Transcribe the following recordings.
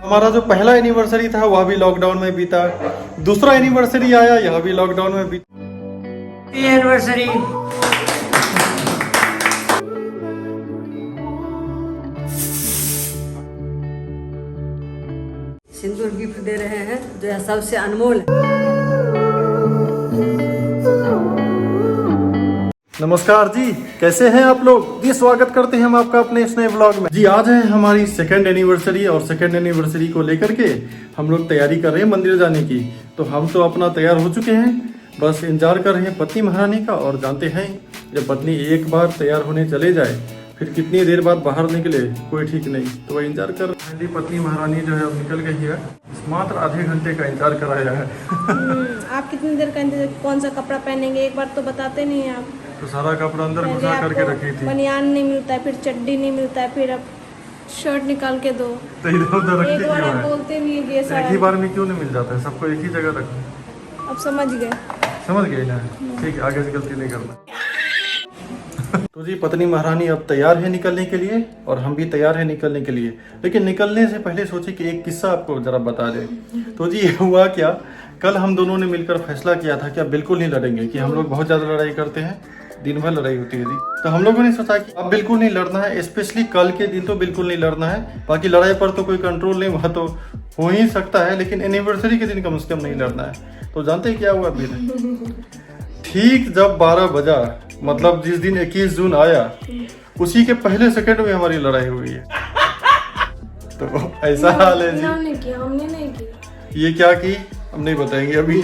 हमारा जो पहला एनिवर्सरी था वह भी लॉकडाउन में बीता, दूसरा एनिवर्सरी आया यह भी लॉकडाउन में बीता। एनिवर्सरी सिंदूर गिफ्ट दे रहे हैं जो है सबसे अनमोल है। नमस्कार जी, कैसे हैं आप लोग जी। स्वागत करते हैं हम आपका अपने इस नए व्लॉग में जी। आज है हमारी सेकंड एनिवर्सरी और सेकंड एनिवर्सरी को लेकर के हम लोग तैयारी कर रहे हैं मंदिर जाने की। तो हम तो अपना तैयार हो चुके हैं, बस इंतजार कर रहे हैं पत्नी महारानी का। और जानते हैं जब पत्नी एक बार तैयार होने चले जाए फिर कितनी देर बाद बाहर निकले कोई ठीक नहीं, तो वह इंतजार कर रहे हैं। पत्नी महारानी जो है अब निकल गई है, मात्र आधे घंटे का इंतजार कराया है। आप कितनी देर का इंतजार, कौन सा कपड़ा पहनेंगे एक बार तो बताते नहीं हैं आप। तो सारा कपड़ा अंदर घुसा करके रखी थी। बनियान नहीं मिलता है, फिर चड्डी नहीं मिलता है, फिर अब शर्ट निकाल के दो। तो इधर उधर रखी एक बार क्यों आप है? बोलते नहीं है ये एक सारा। ही बार में क्यों नहीं मिल जाता है? सबको एक ही जगह रखो। अब समझ गए। समझ गए ना? ठीक है, आगे से गलती नहीं करना। तो जी पत्नी महारानी अब तैयार है निकलने के लिए और हम भी तैयार है निकलने के लिए। लेकिन निकलने से पहले सोचे कि एक किस्सा आपको जरा बता दें। तो जी हुआ क्या, कल हम दोनों ने मिलकर फैसला किया था कि अब बिल्कुल नहीं लड़ेंगे, कि हम लोग बहुत ज़्यादा लड़ाई करते हैं, दिन भर लड़ाई होती है जी। तो हम लोगों ने सोचा कि अब बिल्कुल नहीं लड़ना है, स्पेशली कल के दिन तो बिल्कुल नहीं लड़ना है। बाकी लड़ाई पर तो कोई कंट्रोल नहीं, वह तो हो ही सकता है, लेकिन एनिवर्सरी के दिन कम से कम नहीं लड़ना है। तो जानते हैं क्या हुआ फिर? ठीक जब 12 बजा, मतलब जिस दिन 21 जून आया उसी के पहले सेकंड में हमारी लड़ाई हुई है। तो ऐसा हाल है जी। हमने किया, हमने नहीं किया। ये क्या की हम नहीं बताएंगे अभी।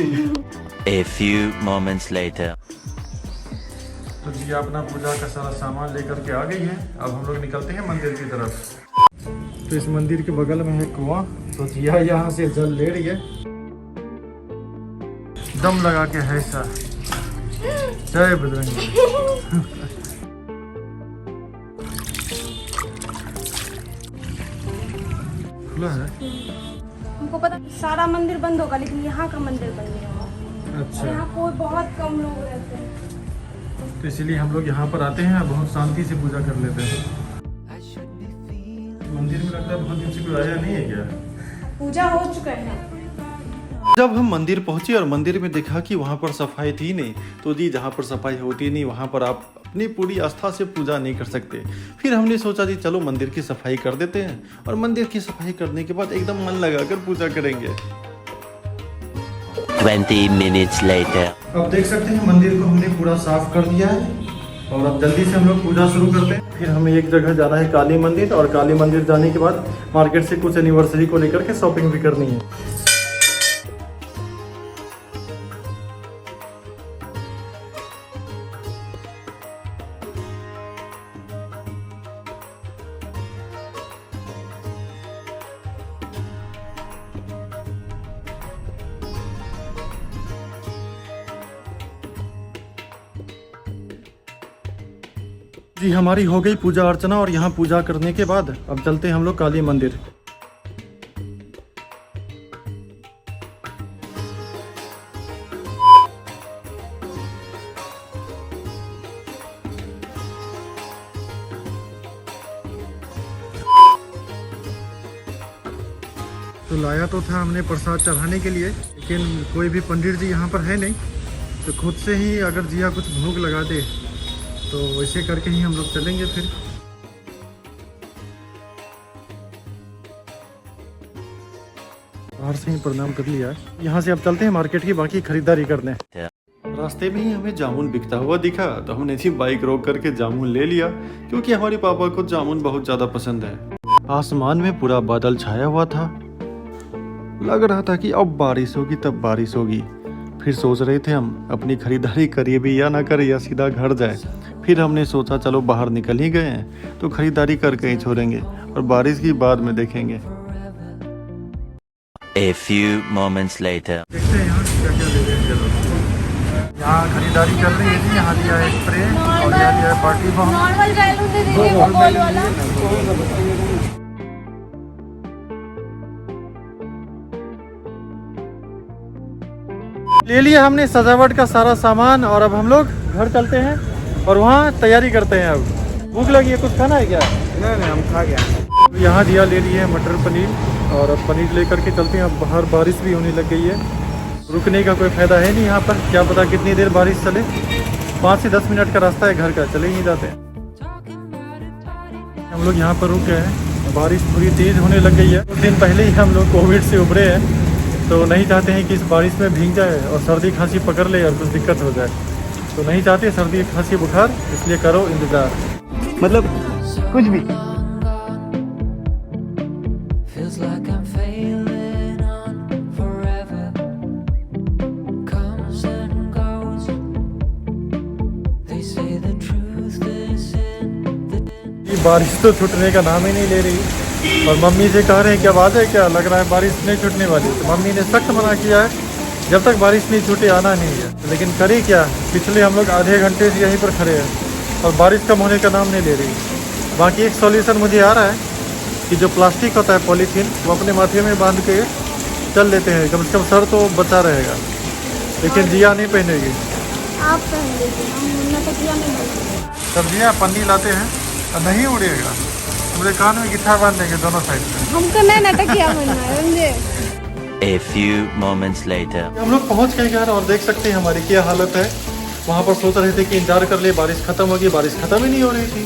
A few moments later. तो जी अपना पूजा का सारा सामान लेकर के आ गई है। अब हम लोग निकलते हैं मंदिर की तरफ। तो इस मंदिर के बगल में है कुआं, तो जिया यहाँ से जल ले रही है, दम लगा के है ऐसा। जय बजरंगी। खुला है। हमको पता सारा मंदिर बंद होगा, लेकिन यहाँ का मंदिर बंद नहीं होगा। अच्छा, यहाँ कोई बहुत कम लोग रहते हैं, तो इसीलिए हम लोग यहाँ पर आते हैं, बहुत शांति से पूजा कर लेते हैं। मंदिर में लगता है बहुत दिन से कोई आया नहीं है क्या? पूजा हो चुका है। जब हम मंदिर पहुंचे और मंदिर में देखा कि वहाँ पर सफाई थी नहीं, तो जी जहाँ पर सफाई होती नहीं वहाँ पर आप अपनी पूरी आस्था से पूजा नहीं कर सकते। फिर हमने सोचा जी चलो मंदिर की सफाई कर देते हैं, और मंदिर की सफाई करने के बाद एकदम मन लगाकर पूजा करेंगे। 20 minutes later. अब देख सकते हैं मंदिर को हमने पूरा साफ कर दिया है, और अब जल्दी से हम लोग पूजा शुरू करते हैं। फिर हमें एक जगह जाना है काली मंदिर, और काली मंदिर जाने के बाद मार्केट से कुछ एनिवर्सरी को लेकर के शॉपिंग भी करनी है। जी हमारी हो गई पूजा अर्चना, और यहाँ पूजा करने के बाद अब चलते हैं हम लोग काली मंदिर। तो लाया तो था हमने प्रसाद चढ़ाने के लिए, लेकिन कोई भी पंडित जी यहाँ पर है नहीं, तो खुद से ही अगर जिया कुछ भोग लगा दे तो वैसे करके ही हम लोग चलेंगे। फिर बाहर से ही प्रणाम कर लिया, यहाँ से अब चलते हैं मार्केट की बाकी खरीदारी करने। रास्ते में ही हमें जामुन बिकता हुआ दिखा, तो हमने जी बाइक रोक करके जामुन ले लिया, क्योंकि हमारे पापा को जामुन बहुत ज्यादा पसंद है। आसमान में पूरा बादल छाया हुआ था, लग रहा था कि अब बारिश होगी तब बारिश होगी। फिर सोच रहे थे हम अपनी खरीदारी करिए भी या ना करें, या सीधा घर जाए। फिर हमने सोचा चलो बाहर निकल ही गए हैं तो खरीदारी करके ही छोड़ेंगे, और बारिश की बाद में देखेंगे। A few moments later. देखते हैं यहाँ क्या क्या ले रहे हैं। चलो यहाँ खरीदारी कर रही है जी। यहाँ लिया है स्प्रे और यहाँ लिया है पार्टी बम। नॉर्मल बैलून दे दीजिए, वो गोल वाला। ले लिया हमने सजावट का सारा सामान, और अब हम लोग घर चलते हैं और वहाँ तैयारी करते हैं। अब भूख लगी है, कुछ खाना है क्या? नहीं हम खा गया। यहाँ दिया ले लिए मटर पनीर और अब पनीर लेकर के चलते हैं। अब बाहर बारिश भी होने लग गई है, रुकने का कोई फ़ायदा है नहीं यहाँ पर। क्या पता कितनी देर बारिश चले, 5 से 10 मिनट का रास्ता है घर का, चले ही नहीं जाते। हम लोग यहाँ पर रुक गए हैं, बारिश पूरी तेज़ होने लग गई है। कुछ दिन पहले ही हम लोग कोविड से उभरे हैं, तो नहीं चाहते हैं कि इस बारिश में भीग जाए और सर्दी खांसी पकड़ ले और कुछ दिक्कत हो जाए। तो नहीं चाहते सर्दी खांसी बुखार, इसलिए करो इंतज़ार, मतलब कुछ भी। Feels like I'm failing on forever. Comes and goes. They say the truth is in the ये बारिश तो छूटने का नाम ही नहीं ले रही, और मम्मी से कह रहे हैं कि अब आ जाए क्या, लग रहा है बारिश नहीं छूटने वाली। तो मम्मी ने सख्त मना किया है, जब तक बारिश नहीं छूटे आना नहीं है। लेकिन करे क्या, पिछले हम लोग आधे घंटे से यहीं पर खड़े हैं और बारिश कम होने का नाम नहीं ले रही। बाकी एक सॉल्यूशन मुझे आ रहा है कि जो प्लास्टिक होता है पॉलीथीन, वो अपने माथे में बांध के चल लेते हैं, कम से कम सर तो बचा रहेगा। लेकिन जिया नहीं पहनेगी। आप पहन लीजिए, हम तकिया नहीं पहनेंगे। सब्जियाँ पन्नी लाते हैं और नहीं उड़ेगा, मुझे कान में गिट्ठा बांध देंगे दोनों साइड में। हमको नहीं ना तकिया बनना है, समझे। A few moments later. हम लोग पहुंच गए घर और देख सकते हैं हमारी क्या हालत है। वहाँ पर सोच रहे थे कि इंतजार कर ले, बारिश खत्म होगी, बारिश खत्म ही नहीं हो रही थी।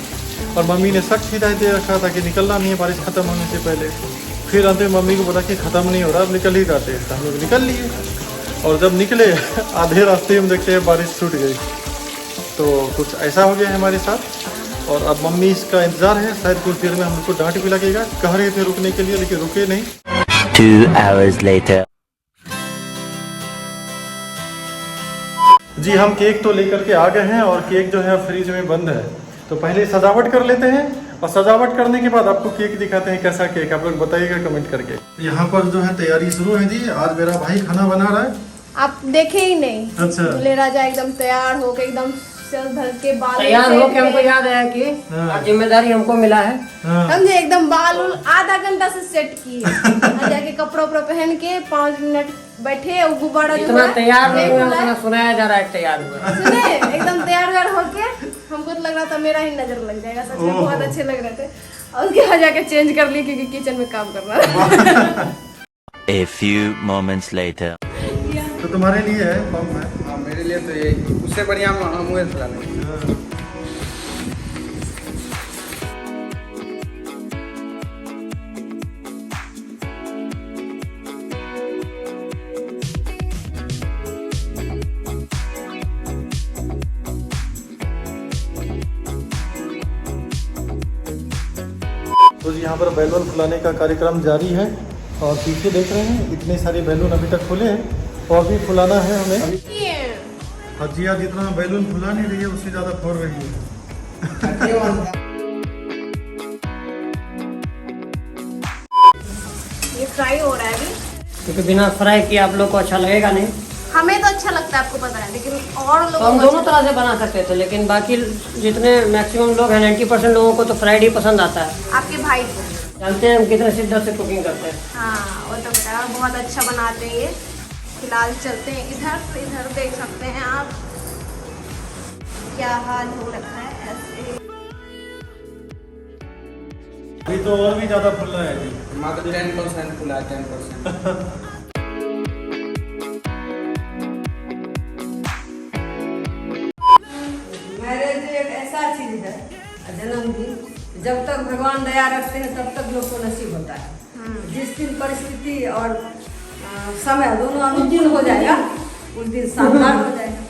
और मम्मी ने सख्त हिदायत दे रखा था कि निकलना नहीं है बारिश खत्म होने से पहले। फिर अंत में मम्मी को बोला कि ख़त्म नहीं हो रहा, अब निकल ही जाते हैं। तो हम लोग निकल लिए, और जब निकले आधे रास्ते में देखते हैं बारिश छूट गई। तो कुछ ऐसा हो गया है हमारे साथ। और अब मम्मी इसका इंतज़ार है, शायद कुछ देर में हमको डांट भी लगेगा। कह रहे थे रुकने के लिए, लेकिन रुके नहीं। 2 hours later. जी हम केक तो लेकर के आ गए हैं, और केक जो है फ्रिज में बंद है। तो पहले सजावट कर लेते हैं, और सजावट करने के बाद आपको केक दिखाते हैं कैसा केक, आप लोग बताइएगा कमेंट करके। यहाँ पर जो है तैयारी शुरू है जी। आज मेरा भाई खाना बना रहा है। आप देखे ही नहीं। अच्छा। दूल्हे राजा एकदम तैयार होके, एकदम सर धर के बाल तैयार हो के हमको याद आया कि आज जिम्मेदारी हमको मिला है। हाँ। समझे, एकदम बाल उल आधा घंटा से सेट किए, और जाके कपड़ा उपड़ा पहन के 5 मिनट बैठे, वो गुब्बारा जो इतना है तैयार नहीं हुआ, बुलाए। उतना सुनाया जा रहा है तैयार हुआ। सुने, एकदम तैयार व्यार होके, हमको तो लग रहा था मेरा ही नजर लग जाएगा, सच में बहुत अच्छे लग रहे थे। और उसके बाद जाके चेंज कर लिए, क्योंकि किचन में काम करना है। A few moments later. तो तुम्हारे लिए है पंप है। हाँ, मेरे लिए तो ये उससे बढ़िया हम मुँह चला लेंगे। तो जी यहाँ पर बैलून फुलाने का कार्यक्रम जारी है, और पीछे देख रहे हैं इतने सारे बैलून अभी तक खुले हैं, और भी फुलाना है हमें। हजिया जितना बैलून फुला नहीं रही है, उससे ज़्यादा फोड़ रही है। ये फ्राई हो रहा है अभी। क्योंकि बिना फ्राई किए आप लोग को अच्छा लगेगा नहीं। हमें तो अच्छा लगता है, आपको पता है, लेकिन और तो लोगों हम को दोनों अच्छा तरह से बना सकते थे, लेकिन बाकी जितने मैक्सिमम लोग हैं 90% लोगों को तो फ्राइड ही पसंद आता है। लगता है। आपके भाई को। जानते हैं हम कितने शिद्दत से कुकिंग करते हैं। हाँ, वो तो पता है, बहुत अच्छा बनाते हैं ये। फिलहाल चलते हैं इधर, इधर देख सकते हैं आप क्या हाल हो रखा है ऐसे। अभी तो और भी ज़्यादा फुलना है जी। मात्र 10% खुला है, 10%। मैरिज एक ऐसा चीज है, जन्मदिन, जब तक भगवान दया रखते हैं तब तक लोग को नसीब होता है। जिस दिन परिस्थिति और समय दोनों अनुकूल हो जाएगा, उस दिन शानदार हो जाएगा।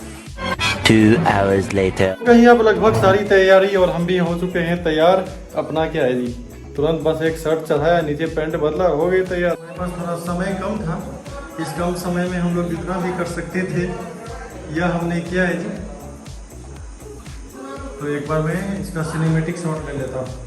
2 hours later. कहीं अब लगभग सारी तैयारी, और हम भी हो चुके हैं तैयार। अपना क्या है जी, तुरंत बस एक शर्ट चढ़ाया, नीचे पैंट बदला, हो गए तैयार। हमारे पास थोड़ा समय कम था, इस कम समय में हम लोग जितना भी कर सकते थे यह हमने किया है जी। तो एक बार मैं इसका सिनेमेटिक शॉट ले लेता हूँ।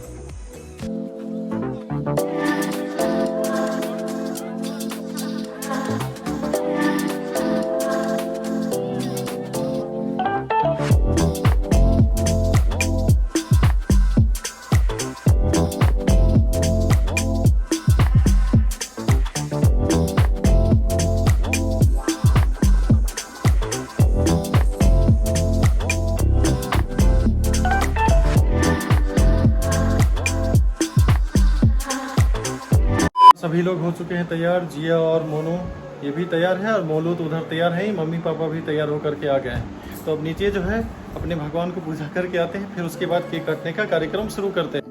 सभी लोग हो चुके हैं तैयार। जिया और मोनू ये भी तैयार है और मोलू तो उधर तैयार है ही, मम्मी पापा भी तैयार होकर के आ गए हैं। तो अब नीचे जो है अपने भगवान को पूजा करके आते हैं, फिर उसके बाद केक काटने का कार्यक्रम शुरू करते हैं।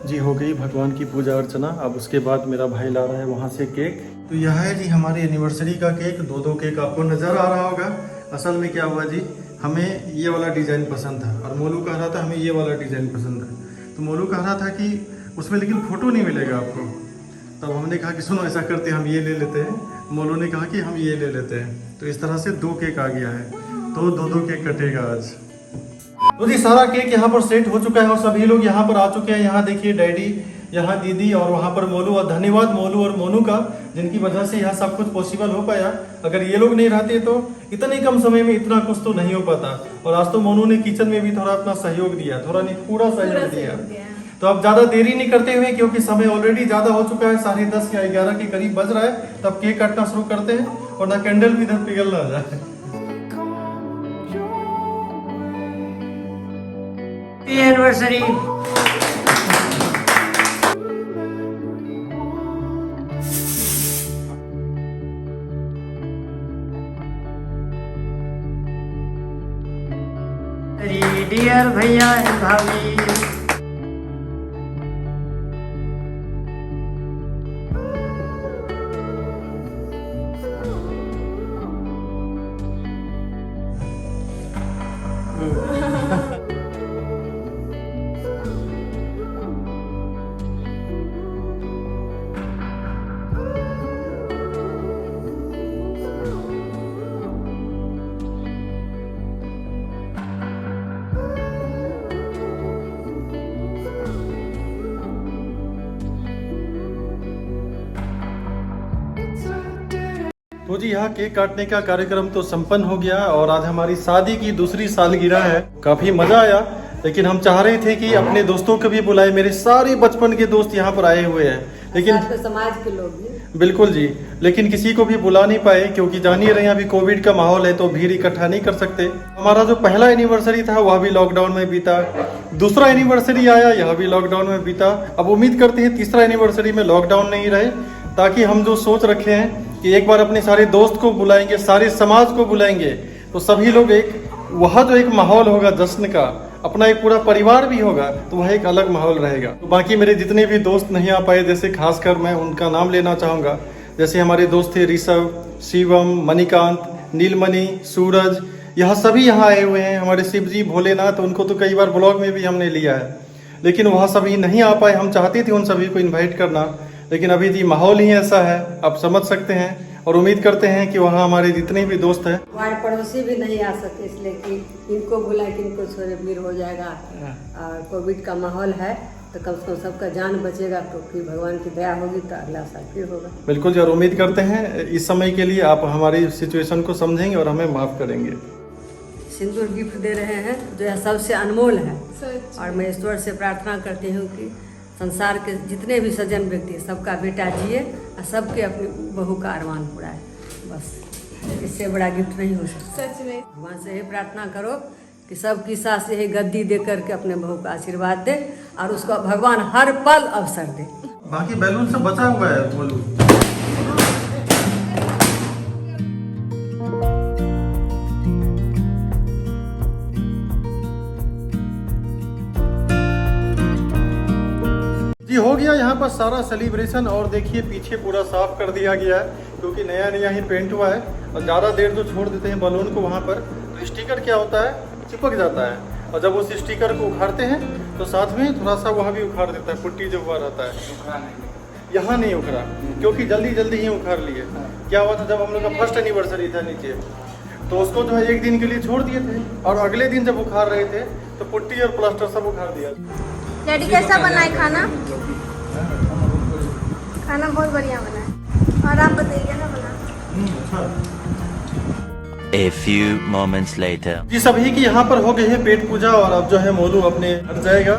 जी हो गई भगवान की पूजा अर्चना। अब उसके बाद मेरा भाई ला रहा है वहाँ से केक। तो यह है जी हमारी एनिवर्सरी का केक। दो केक आपको नज़र आ रहा होगा। असल में क्या हुआ जी, हमें ये वाला डिज़ाइन पसंद था और मोलू कह रहा था हमें ये वाला डिज़ाइन पसंद है। तो मोलू कह रहा था कि उसमें लेकिन फ़ोटो नहीं मिलेगा आपको। तब हमने कहा कि सुनो ऐसा करते हम ये ले लेते हैं। मोलू ने कहा कि हम ये ले लेते हैं। तो इस तरह से 2 केक आ गया है। तो 2 केक कटेगा आज। तो जी सारा केक यहाँ पर सेट हो चुका है और सभी लोग यहाँ पर आ चुके हैं। यहाँ देखिए डैडी, यहाँ दीदी और वहाँ पर मोलू। और धन्यवाद मोलू और मोनू का, जिनकी वजह से यह सब कुछ पॉसिबल हो पाया। अगर ये लोग नहीं रहते तो इतने कम समय में इतना कुछ तो नहीं हो पाता। और आज तो मोनू ने किचन में भी थोड़ा अपना सहयोग दिया, थोड़ा नहीं पूरा सहयोग दिया। तो अब ज़्यादा देरी नहीं करते हुए, क्योंकि समय ऑलरेडी ज़्यादा हो चुका है, 10:30 या 11 के करीब बज रहा है। तब केक काटना शुरू करते हैं और ना कैंडल भी इधर पिघल ना जाए। एनिवर्सरी डियर भैया एंड भाभी, तो जी यहाँ केक काटने का कार्यक्रम तो संपन्न हो गया और आज हमारी शादी की दूसरी सालगिरह है। काफी मजा आया, लेकिन हम चाह रहे थे कि अपने दोस्तों को भी बुलाए। मेरे सारे बचपन के दोस्त यहाँ पर आए हुए हैं, लेकिन समाज के लोग भी। बिल्कुल जी, लेकिन किसी को भी बुला नहीं पाए, क्योंकि जान ही रहे हैं अभी कोविड का माहौल है तो भीड़ इकट्ठा नहीं कर सकते। हमारा जो पहला एनिवर्सरी था वह भी लॉकडाउन में बीता, दूसरा एनिवर्सरी आया यह भी लॉकडाउन में बीता। अब उम्मीद करते हैं तीसरा एनिवर्सरी में लॉकडाउन नहीं रहे, ताकि हम जो सोच रखे हैं कि एक बार अपने सारे दोस्त को बुलाएंगे, सारे समाज को बुलाएंगे, तो सभी लोग वह जो एक माहौल होगा जश्न का, अपना एक पूरा परिवार भी होगा, तो वह एक अलग माहौल रहेगा। तो बाकी मेरे जितने भी दोस्त नहीं आ पाए, जैसे खासकर मैं उनका नाम लेना चाहूँगा, जैसे हमारे दोस्त थे ऋषभ, शिवम, मणिकांत, नीलमणि, सूरज, यह सभी यहाँ आए हुए हैं। हमारे शिव जी, भोलेनाथ, उनको तो कई बार ब्लॉग में भी हमने लिया है, लेकिन वह सभी नहीं आ पाए। हम चाहते थे उन सभी को इन्वाइट करना, लेकिन अभी जी माहौल ही ऐसा है, आप समझ सकते हैं। और उम्मीद करते हैं कि वहाँ हमारे जितने भी दोस्त हैं, हमारे पड़ोसी भी नहीं आ सकते, इसलिए कि इनको बुलाए कि इनको छोड़े भीड़ हो जाएगा। और कोविड का माहौल है तो कम से कम सबका जान बचेगा, तो फिर भगवान की दया होगी तो अगला साल फिर होगा। बिल्कुल जी। और उम्मीद करते हैं इस समय के लिए आप हमारी सिचुएशन को समझेंगे और हमें माफ़ करेंगे। सिंदूर गिफ्ट दे रहे हैं जो है सबसे अनमोल है। और मैं ईश्वर से प्रार्थना करती हूँ कि संसार के जितने भी सज्जन व्यक्ति सबका बेटा जिए और सबके अपनी बहू का अरमान पूरा है। बस इससे बड़ा गिफ्ट नहीं हो सकता। सच में भगवान से यही प्रार्थना करो कि सबकी सास यही गद्दी दे करके अपने बहू का आशीर्वाद दे और उसको भगवान हर पल अवसर दे। बाकी बैलून से बचा हुआ है बोलू। जी हो गया यहाँ पर सारा सेलिब्रेशन। और देखिए पीछे पूरा साफ कर दिया गया है, क्योंकि नया नया ही पेंट हुआ है। और ज़्यादा देर जो छोड़ देते हैं बलून को वहाँ पर, तो स्टिकर क्या होता है, चिपक जाता है। और जब उस स्टिकर को उखाड़ते हैं तो साथ में थोड़ा सा वहाँ भी उखाड़ देता है, पुट्टी जो हुआ रहता है। यहाँ नहीं उखड़ा, क्योंकि जल्दी जल्दी ही उखाड़ लिए। क्या हुआ था, जब हम लोग का फर्स्ट एनिवर्सरी था नीचे, तो उसको जो है 1 दिन के लिए छोड़ दिए थे, और अगले दिन जब उखाड़ रहे थे तो पुट्टी और प्लास्टर सब उखाड़ दिया। डैडी कैसा बना है खाना? खाना बहुत बढ़िया बना है। और आप बताइए कैसा बना? A few moments later. जी सभी की यहाँ पर हो गई है पेट पूजा, और अब जो है मोलू अपने घर जाएगा।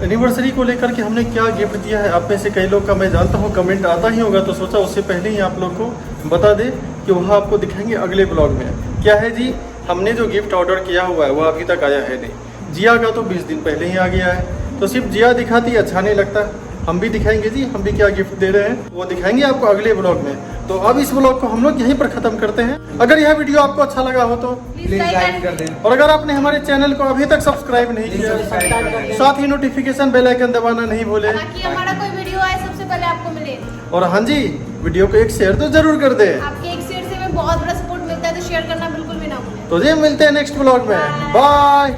एनिवर्सरी को लेकर के हमने क्या गिफ्ट दिया है, आप में से कई लोग का मैं जानता हूँ कमेंट आता ही होगा, तो सोचा उससे पहले ही आप लोग को बता दें कि वह आपको दिखाएंगे अगले ब्लॉग में। क्या है जी, हमने जो गिफ्ट ऑर्डर किया हुआ है वो अभी तक आया है नहीं। जिया का तो 20 दिन पहले ही आ गया है, तो सिर्फ जिया दिखाती अच्छा नहीं लगता। हम भी दिखाएंगे जी, हम भी क्या गिफ्ट दे रहे हैं वो दिखाएंगे आपको अगले ब्लॉग में। तो अब इस ब्लॉग को हम लोग यहीं पर ख़त्म करते हैं। अगर यह वीडियो आपको अच्छा लगा हो तो प्लीज लाइक कर दें। और अगर आपने हमारे चैनल को अभी तक सब्सक्राइब नहीं किया, साथ ही नोटिफिकेशन बेल आइकन दबाना नहीं भूले। ताकि हमारा कोई वीडियो आए सबसे पहले आपको मिले। और हाँ जी, वीडियो को एक शेयर तो जरूर कर दे। आपके एक शेयर से हमें बहुत बड़ा सपोर्ट मिलता है, तो शेयर करना बिल्कुल भी ना भूलें। तो जी मिलते हैं नेक्स्ट ब्लॉग में। बाय।